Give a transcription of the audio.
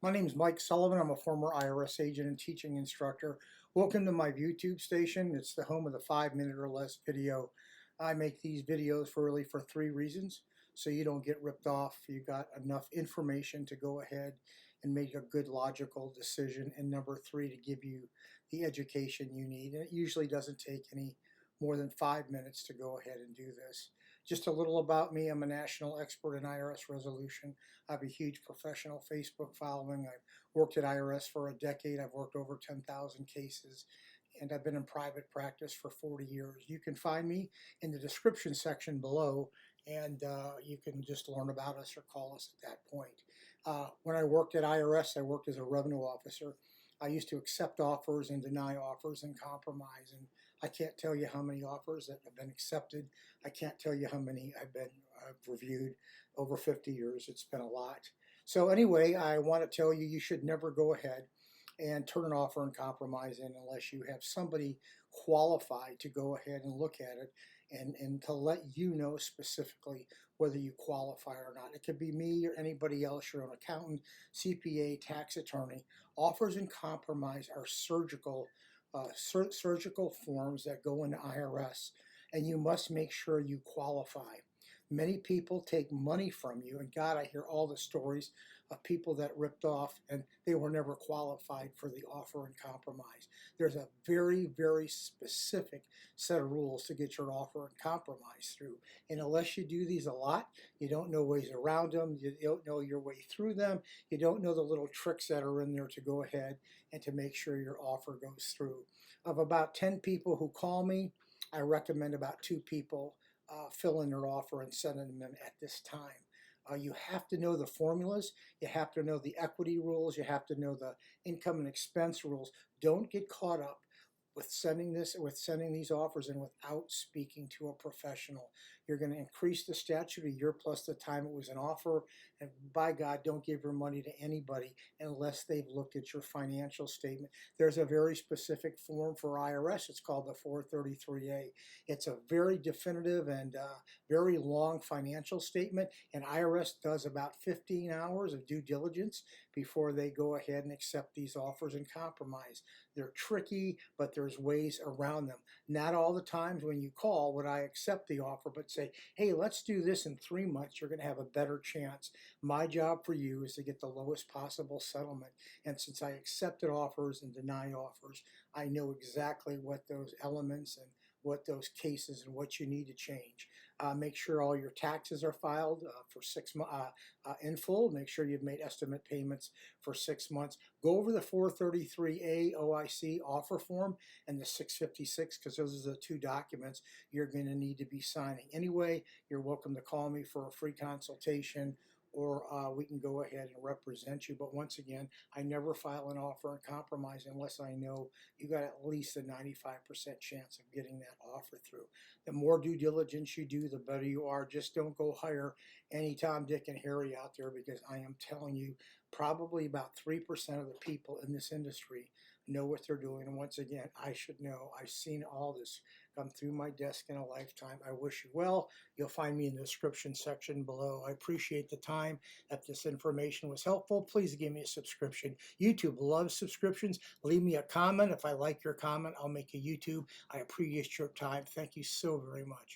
My name is Mike Sullivan. I'm a former IRS agent and teaching instructor. Welcome to my YouTube station. It's the home of the 5-minute or less video. I make these videos for three reasons. So you don't get ripped off. You got enough information to go ahead and make a good logical decision. And number three, to give you the education you need. And it usually doesn't take any more than 5 minutes to go ahead and do this. Just a little about me. I'm a national expert in IRS resolution. I have a huge professional Facebook following. I've worked at IRS for a decade. I've worked over 10,000 cases, and I've been in private practice for 40 years. You can find me in the description section below, and you can just learn about us or call us at that point. When I worked at IRS, I worked as a revenue officer. I used to accept offers and deny offers and compromise, and I can't tell you how many offers that have been accepted. I can't tell you how many I've reviewed. Over 50 years. It's been a lot. So anyway, I want to tell you, you should never go ahead and turn an offer and compromise in unless you have somebody qualified to go ahead and look at it and to let you know specifically whether you qualify or not. It could be me or anybody else, your own accountant, CPA, tax attorney. Offers and compromise are surgical forms that go into IRS, and you must make sure you qualify. Many people take money from you, and God, I hear all the stories of people that ripped off and they were never qualified for the offer and compromise. There's a very, very specific set of rules to get your offer and compromise through. And unless you do these a lot, you don't know ways around them, you don't know your way through them, you don't know the little tricks that are in there to go ahead and to make sure your offer goes through. Of about 10 people who call me, I recommend about 2 people fill in their offer and sending them at this time. You have to know the formulas, you have to know the equity rules, you have to know the income and expense rules. Don't get caught up with sending these offers in without speaking to a professional. You're going to increase the statute a year plus the time it was an offer, and by God, don't give your money to anybody unless they've looked at your financial statement. There's a very specific form for IRS. It's called the 433A. It's a very definitive and very long financial statement, and IRS does about 15 hours of due diligence before they go ahead and accept these offers and compromise. They're tricky, but there's ways around them. Not all the times when you call would I accept the offer, but say, hey, let's do this in 3 months. You're going to have a better chance. My job for you is to get the lowest possible settlement. And since I accepted offers and deny offers, I know exactly what those elements and what those cases and what you need to change. Make sure all your taxes are filed for 6 months in full. Make sure you've made estimate payments for 6 months. Go over the 433A OIC offer form and the 656, because those are the 2 documents you're going to need to be signing. Anyway, you're welcome to call me for a free consultation, or we can go ahead and represent you. But once again, I never file an offer and compromise unless I know you got at least a 95% chance of getting that offer through. The more due diligence you do, the better you are. Just don't go hire any Tom, Dick, and Harry out there, because I am telling you, probably about 3% of the people in this industry know what they're doing. And once again, I should know. I've seen all this come through my desk in a lifetime. I wish you well. You'll find me in the description section below. I appreciate the time. If this information was helpful, please give me a subscription. YouTube loves subscriptions. Leave me a comment. If I like your comment, I'll make a YouTube. I appreciate your time. Thank you so very much.